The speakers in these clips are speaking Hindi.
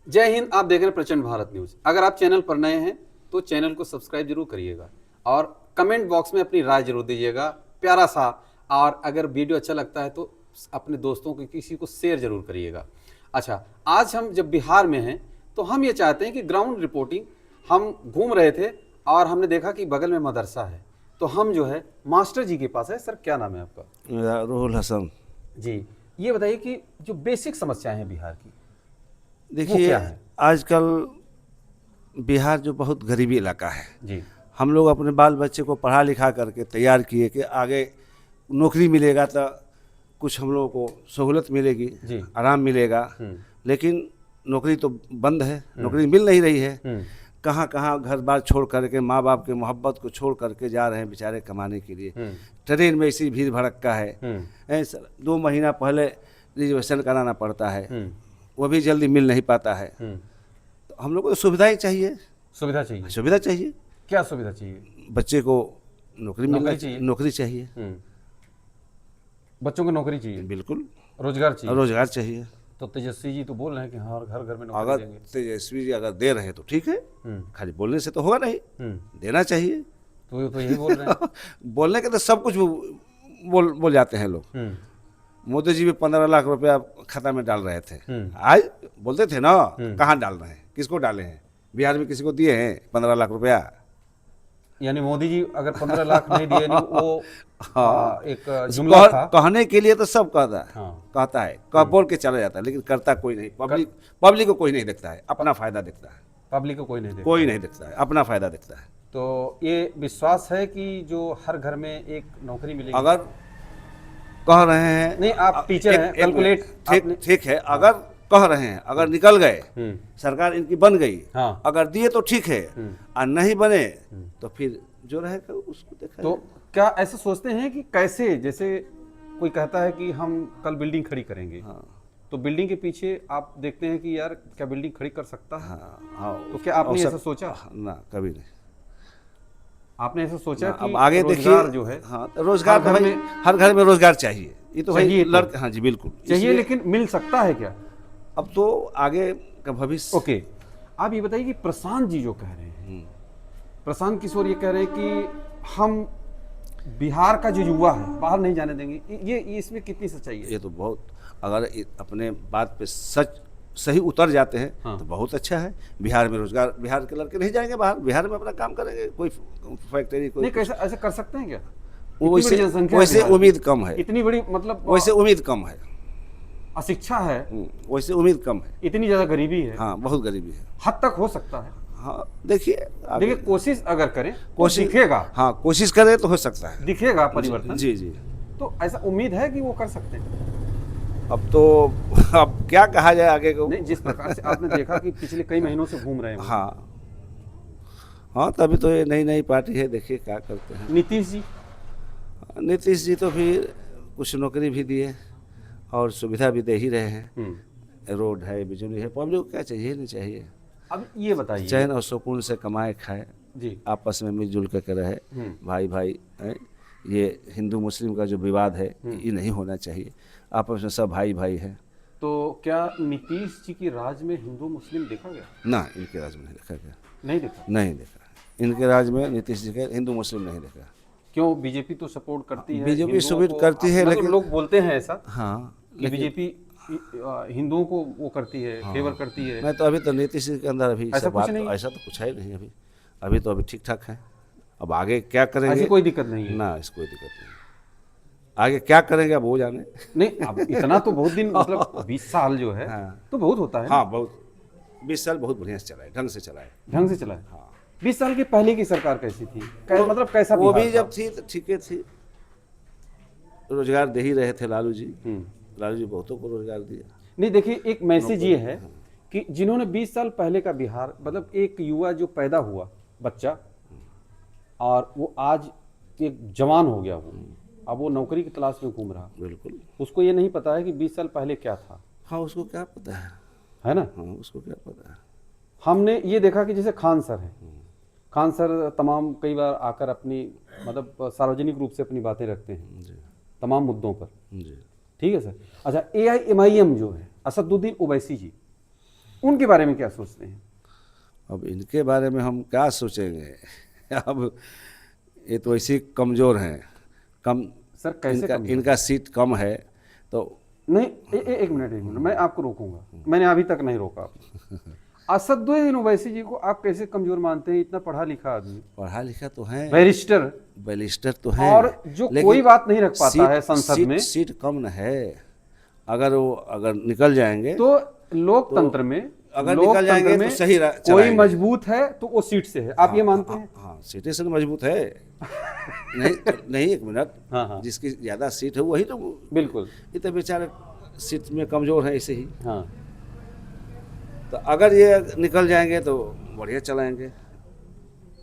जय हिंद। आप देख रहे हैं प्रचंड भारत न्यूज। अगर आप चैनल पर नए हैं तो चैनल को सब्सक्राइब जरूर करिएगा और कमेंट बॉक्स में अपनी राय जरूर दीजिएगा प्यारा सा। और अगर वीडियो अच्छा लगता है तो अपने दोस्तों को किसी को शेयर जरूर करिएगा। अच्छा, आज हम जब बिहार में हैं तो हम ये चाहते हैं कि ग्राउंड रिपोर्टिंग, हम घूम रहे थे और हमने देखा कि बगल में मदरसा है, तो हम जो है मास्टर जी के पास है। सर, क्या नाम है आपका? मेरा रूहुल हसन। जी, ये बताइए कि जो बेसिक समस्याएं हैं बिहार की, वो देखिए, क्या है? आजकल बिहार जो बहुत गरीबी इलाका है। जी हम लोग अपने बाल बच्चे को पढ़ा लिखा करके तैयार किए कि आगे नौकरी मिलेगा तो कुछ हम लोगों को सहूलत मिलेगी, जी। आराम मिलेगा। लेकिन नौकरी तो बंद है, नौकरी मिल नहीं रही है। कहाँ कहाँ घर बार छोड़ करके, माँ बाप के मोहब्बत को छोड़ करके जा रहे हैं बेचारे कमाने के लिए। ट्रेन में इसी भीड़ भड़क्का है। ऐसा 2 महीना पहले रिजर्वेशन कराना पड़ता है, वो भी जल्दी मिल नहीं पाता है। तो हम लोग को तो सुविधाएं चाहिए, सुविधा चाहिए। सुविधा चाहिए। क्या सुविधा चाहिए? बच्चे को नौकरी मिलना नौकरी चाहिए, चाहिए। नौकरी चाहिए। बच्चों को नौकरी चाहिए, बिल्कुल, रोजगार चाहिए। रोजगार चाहिए। तो तेजस्वी जी तो बोल रहे हैं कि हर घर घर में नौकरी अगर देंगे। तेजस्वी जी अगर दे रहे हैं तो ठीक है, हम्म। खाली बोलने से तो होगा नहीं, देना चाहिए। तो यही बोल रहे हैं। बोलने के तो सब कुछ बोल जाते हैं लोग। मोदी जी भी 15 लाख रुपया खाता में डाल रहे थे, आज बोलते थे ना, कहाँ डाल रहे हैं, किसको डाले हैं? बिहार में किसी को दिए हैं 15 लाख रुपया? यानी मोदी जी अगर 15 लाख नहीं दिए, नहीं वो एक जुमला था। कहने के लिए तो सब कहता है, हाँ। कहता है, कह बोल के चला जाता है, लेकिन करता कोई नहीं। पब्लिक को कोई नहीं देखता है, अपना फायदा देखता है। पब्लिक को कोई नहीं देखता। कोई नहीं देखता है, अपना फायदा देखता है। तो ये विश्वास है कि जो हर घर में एक नौकरी मिलेगी। अगर कह रहे हैं, नहीं, आप टीचर हैं, कैलकुलेट ठीक है, अगर कह रहे हैं, अगर निकल गए, सरकार इनकी बन गई, हाँ। अगर दिए तो ठीक है, और नहीं बने तो फिर जो रहेगा उसको देखा तो क्या ऐसे सोचते हैं कि कैसे, जैसे कोई कहता है कि हम कल बिल्डिंग खड़ी करेंगे, हाँ। तो बिल्डिंग के पीछे आप देखते हैं कि यार क्या बिल्डिंग खड़ी कर सकता है? हाँ, तो क्या आपने ऐसा सोचा? ना, कभी नहीं। आपने ऐसा सोचा कि अब आगे रोजगार देखिए, जो है, हाँ, तो रोजगार हर घर भाई, में हर घर में रोजगार चाहिए। ये तो भाई चाहिए तो। लड़के, हाँ जी बिल्कुल चाहिए, इसलिए लेकिन मिल सकता है क्या? अब तो आगे का भविष्य। ओके, आप ये बताइए कि प्रशांत जी जो कह रहे हैं, प्रशांत किशोर ये कह रहे हैं कि हम बिहार का जो युवा है बाहर नहीं जाने देंगे, ये इसमें कितनी सच्चाई है? ये तो बहुत, अगर अपने बात पे सही उतर जाते हैं, हाँ। तो बहुत अच्छा है। बिहार में रोजगार, बिहार के लड़के नहीं जाएंगे बाहर, बिहार में अपना काम करेंगे, कोई फैक्ट्री, कोई नहीं, कैसे ऐसे कर सकते हैं क्या? वैसे जनसंख्या वैसे बिहार की, उम्मीद कम है, इतनी बड़ी, मतलब वैसे उम्मीद कम है, अशिक्षा है, वैसे उम्मीद कम है। इतनी ज्यादा गरीबी है, हाँ, बहुत गरीबी है। हद तक हो सकता है। हाँ, देखिए देखिए, कोशिश अगर करें कोशिश दिखेगा। हाँ, कोशिश करें तो हो सकता है, दिखेगा परिवर्तन। जी जी। तो ऐसा उम्मीद है कि वो कर सकते हैं। अब तो अब क्या कहा जाए आगे को। नहीं, जिस प्रकार से आपने देखा कि पिछले कई महीनों से घूम रहे हैं वो। हाँ हाँ, तभी तो ये नई नई पार्टी है, देखिए क्या करते हैं। नीतीश जी, नीतीश जी तो फिर कुछ नौकरी भी दिए और सुविधा भी दे ही रहे हैं। रोड है, बिजली है, पब्लिक को क्या चाहिए, नहीं चाहिए। अब ये बताइए। चैन और सुकून से कमाए खाए, जी। आपस में मिलजुल कर रहे, भाई भाई है। ये हिंदू मुस्लिम का जो विवाद है, ये नहीं होना चाहिए। आपस में सब भाई भाई है। तो क्या नीतीश जी की राज में हिंदू मुस्लिम देखा गया? ना, इनके राज में नहीं देखा गया, नहीं देखा। नहीं देखा। इनके राज में नीतीश जी के हिंदू मुस्लिम नहीं देखा। क्यों? बीजेपी तो सपोर्ट करती है, बीजेपी हिंदुओं सपोर्ट को, करती है, मतलब लेकिन लोग बोलते हैं ऐसा हाँ, कि बीजेपी हिंदुओं को वो करती है, फेवर करती है। मैं तो अभी तो नीतीश जी के अंदर अभी ऐसा कुछ नहीं? ऐसा तो कुछ है नहीं अभी। अभी तो अभी ठीक ठाक है। अब आगे क्या करेंगे, ऐसी कोई दिक्कत नहीं है ना, इसको कोई दिक्कत नहीं। आगे क्या करेंगे अब वो जाने। नहीं, अब इतना तो बहुत दिन, मतलब 20 साल जो है, हाँ। तो बहुत होता है। हाँ, बहुत 20 साल बहुत बढ़िया से चला है, ढंग से चला है। ढंग से चला है। हाँ। 20 साल के पहले की सरकार कैसी थी? मतलब कैसा वो बिहार भी था? जब थी तो ठीक है थी, रोजगार दे ही रहे थे लालू जी। लालू जी बहुतों को रोजगार दिया। नहीं, देखिए, एक मैसेज ये है कि जिन्होंने 20 साल पहले का बिहार, मतलब एक युवा जो पैदा हुआ बच्चा, और वो आज एक जवान हो गया, वो अब वो नौकरी की तलाश में घूम रहा, बिल्कुल। उसको ये नहीं पता है कि 20 साल पहले क्या था। हाँ, उसको क्या पता है ना? हाँ, उसको क्या पता है। हमने ये देखा कि जैसे खान सर हैं, खान सर तमाम कई बार आकर अपनी, मतलब सार्वजनिक रूप से अपनी बातें रखते हैं जी तमाम मुद्दों पर। जी। ठीक है सर। अच्छा, AIMIM जो है, असदुद्दीन ओवैसी जी, उनके बारे में क्या सोचते हैं? अब इनके बारे में हम क्या सोचेंगे? अब ये तो ऐसे कमज़ोर हैं, कम सर कैसे इनका सीट कम है तो नहीं, एक मिनट मैं आपको रोकूंगा, मैंने अभी तक नहीं रोका। असदुद्दीन ओवैसी जी को आप कैसे कमजोर मानते हैं? इतना पढ़ा लिखा आदमी, पढ़ा लिखा तो है, बैरिस्टर तो है, और जो कोई बात नहीं रख पाता है संसद में। सीट कम न है। अगर निकल जाएंगे तो लोकतंत्र में, अगर निकल जाएंगे तो सही कोई मजबूत है तो वो सीट से है, आप ये मानते हैं? हाँ, सीटें से मजबूत है। नहीं, एक मिनट। हाँ। जिसकी ज्यादा सीट है वही तो, बिल्कुल। ये तो बेचारे सीट में कमजोर है ऐसे ही। हाँ। तो अगर ये निकल जाएंगे तो बढ़िया चलाएंगे,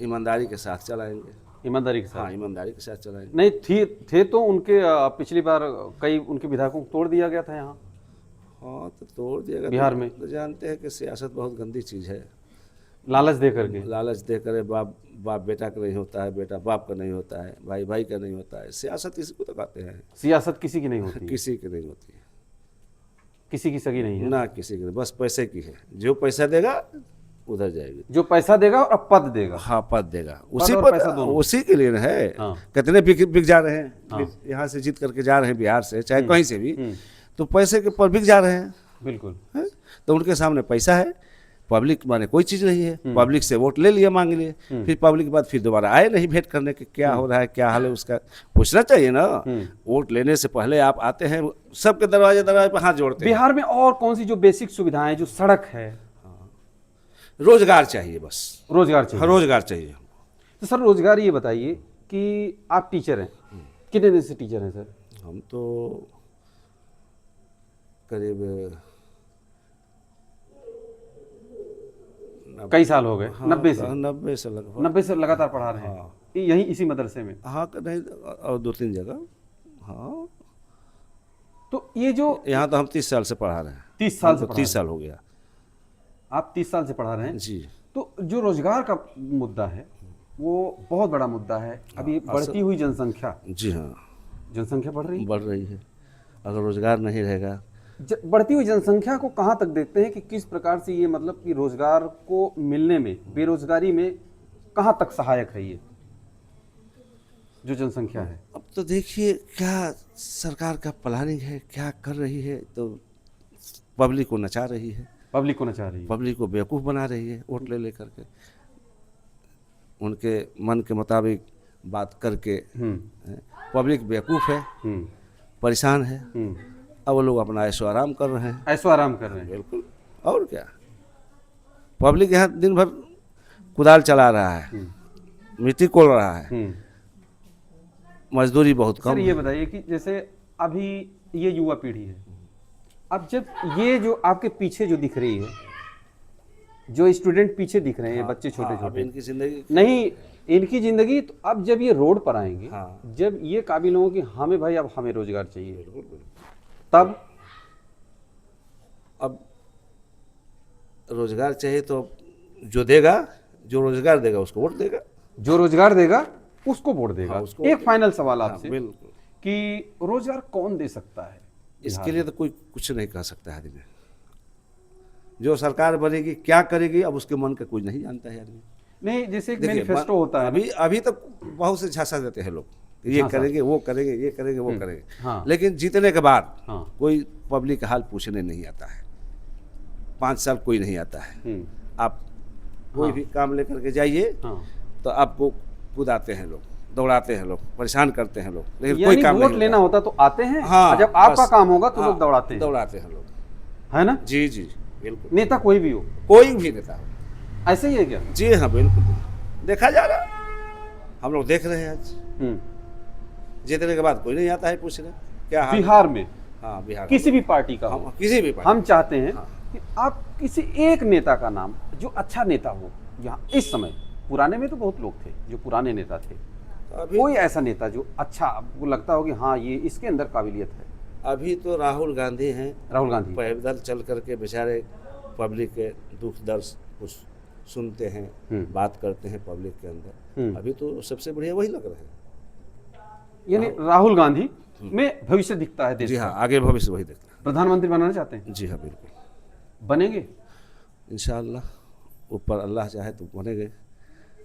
ईमानदारी के साथ चलाएंगे। ईमानदारी के साथ? हाँ, ईमानदारी के साथ चलाएंगे। नहीं थे तो उनके पिछली बार कई उनके विधायकों को तोड़ दिया गया था यहाँ। हाँ, तो तोड़ दिएगा बिहार में। तो जानते हैं कि सियासत बहुत गंदी चीज़ है। लालच दे करके, लालच दे कर बाप बेटा का नहीं होता है, बेटा बाप का नहीं होता है, भाई भाई का नहीं होता है। सियासत किसी को तो कहते हैं? सियासत किसी की नहीं होती। किसी की नहीं होती है, किसी की सगी नहीं है ना किसी की, बस पैसे की है। जो पैसा देगा उधर जाएगी, जो पैसा देगा और पद देगा। हाँ, पद देगा, उसी के लिए है। हाँ। कितने बिक जा रहे हैं। हाँ। यहाँ से जीत करके जा रहे हैं बिहार से, चाहे कहीं से भी, तो पैसे के पर बिक जा रहे हैं। बिल्कुल है? तो उनके सामने पैसा है, पब्लिक माने कोई चीज़ नहीं है। पब्लिक से वोट ले लिए, मांग लिए, फिर पब्लिक के बाद फिर दोबारा आए नहीं भेंट करने के, क्या हो रहा है, क्या हाल है, उसका पूछना चाहिए ना। वोट लेने से पहले आप आते हैं, सबके दरवाजे पर हाथ जोड़ते हैं। बिहार में और कौन सी जो बेसिक सुविधाएं, जो सड़क है? रोजगार चाहिए, बस रोजगार चाहिए। रोजगार चाहिए। तो सर रोजगार, ये बताइए कि आप टीचर हैं, कितने दिन से टीचर हैं सर? हम तो करीब कई साल हो गए। हाँ, 90 से? 90 से लगातार पढ़ा रहे हैं? हाँ। यहीं इसी मदरसे में? हाँ, नहीं, और 2-3 जगह। हाँ, तो ये जो यहाँ तो हम 30 साल से पढ़ा रहे हैं। 30 साल से? 30 साल हो गया। आप 30 साल से पढ़ा रहे हैं जी। तो जो रोजगार का मुद्दा है वो बहुत बड़ा मुद्दा है। अभी बढ़ती हुई जनसंख्या। जी हाँ, जनसंख्या बढ़ रही है। अगर रोजगार नहीं रहेगा, बढ़ती हुई जनसंख्या को कहाँ तक देखते हैं कि किस प्रकार से ये, मतलब कि रोजगार को मिलने में, बेरोजगारी में कहाँ तक सहायक है ये जो जनसंख्या है? अब तो देखिए क्या सरकार का प्लानिंग है, क्या कर रही है। तो पब्लिक को नचा रही है, पब्लिक को नचा रही है, पब्लिक को बेवकूफ़ बना रही है, वोट ले ले करके, उनके मन के मुताबिक बात करके। पब्लिक बेवकूफ़ है, परेशान है। अब वो लोग अपना ऐशो आराम कर रहे हैं। ऐशो आराम कर रहे हैं, बिल्कुल। और क्या, पब्लिक यहाँ दिन भर कुदाल चला रहा है, मिट्टी कोड़ रहा है, मजदूरी बहुत कम। सर ये बताइए कि जैसे अभी ये युवा पीढ़ी है, अब जब ये जो आपके पीछे जो दिख रही है, जो स्टूडेंट पीछे दिख रहे हैं, बच्चे छोटे छोटे, इनकी जिंदगी नहीं, इनकी जिंदगी तो अब जब ये रोड पर आएंगे, जब ये काबिल होंगे कि हमें भाई अब हमें रोजगार चाहिए, तब अब रोजगार चाहिए तो जो देगा, जो रोजगार देगा उसको वोट देगा, जो रोजगार देगा उसको वोट देगा। उसको एक फाइनल सवाल आपसे, बिल्कुल, कि रोजगार कौन दे सकता है? इसके लिए तो कोई कुछ नहीं कह सकता है आदमी। जो सरकार बनेगी क्या करेगी, अब उसके मन का कुछ नहीं जानता है आदमी। नहीं, जैसे एक मैनिफेस्टो होता है, अभी तक बहुत से झांसा देते हैं लोग, ये करेंगे, वो करेंगे, ये करेंगे, वो करेंगे। हाँ। लेकिन जीतने के बाद कोई पब्लिक का हाल पूछने नहीं आता है। 5 साल कोई नहीं आता है। आप कोई भी काम लेकर के जाइए तो आपको कुदाते हैं लोग, दौड़ाते हैं लोग, परेशान करते हैं लोग, लेकिन कोई काम नहीं। वोट लेना होता तो आते हैं, हाँ, जब आपका काम होगा तो लोग दौड़ाते हैं लोग, है ना? जी जी बिल्कुल। नेता कोई भी हो, कोई भी नेता हो, ऐसे ही है क्या? जी हाँ, बिल्कुल देखा जा रहा, हम लोग देख रहे हैं आज। जीतने के बाद कोई नहीं आता है पूछने क्या बिहार में। हाँ, बिहार किसी भी पार्टी का, किसी भी पार्टी। हम चाहते हैं कि आप किसी एक नेता का नाम, जो अच्छा नेता हो यहाँ इस समय, पुराने में तो बहुत लोग थे जो पुराने नेता थे, कोई ऐसा नेता जो अच्छा आपको लगता हो कि हाँ ये इसके अंदर काबिलियत है? अभी तो राहुल गांधी हैं। राहुल गांधी पैदल चल करके बेचारे पब्लिक के दुख दर्द कुछ सुनते हैं, बात करते हैं पब्लिक के अंदर। अभी तो सबसे बढ़िया वही लग रहे हैं। यानी राहुल गांधी में भविष्य दिखता है देश? जी हाँ, आगे भविष्य वही दिखता है। प्रधानमंत्री बनाना चाहते हैं? जी हाँ, बिल्कुल बनेंगे। इंशाअल्लाह ऊपर अल्लाह चाहे तो बनेंगे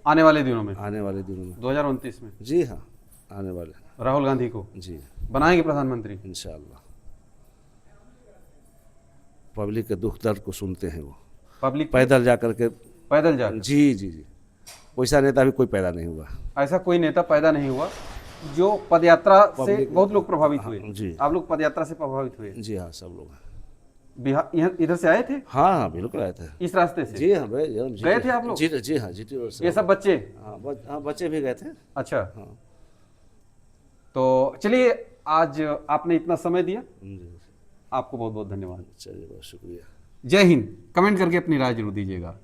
आने वाले दिनों में, आने वाले दिनों में। 2029 में जी हाँ, आने वाले। राहुल गांधी को जी बनाएंगे प्रधानमंत्री? इंशाअल्लाह। पब्लिक के दुख दर्द को सुनते हैं वो, पब्लिक पैदल जा करके। पैदल जाकर? जी जी जी, वैसा नेता भी कोई पैदा नहीं हुआ। ऐसा कोई नेता पैदा नहीं हुआ जो पदयात्रा से पब्लिक- बहुत लोग प्रभावित हुए। जी। आप लोग पदयात्रा से प्रभावित हुए? जी हाँ, सब लोग। बिहार इधर से आए थे हाँ हाँ, बिल्कुल आए थे। इस रास्ते से? जी हाँ भाई, हम गए थे आप लोग? जी जी हाँ, जीटी रोड से। ये सब बच्चे? हाँ, हाँ, बच्चे भी गए थे। अच्छा। हाँ। तो चलिए, आज आपने इतना समय दिया, जी, आपको बहुत बहुत धन्यवाद। चलिए, बहुत शुक्रिया। जय हिंद। कमेंट करके अपनी राय जरूर दीजिएगा।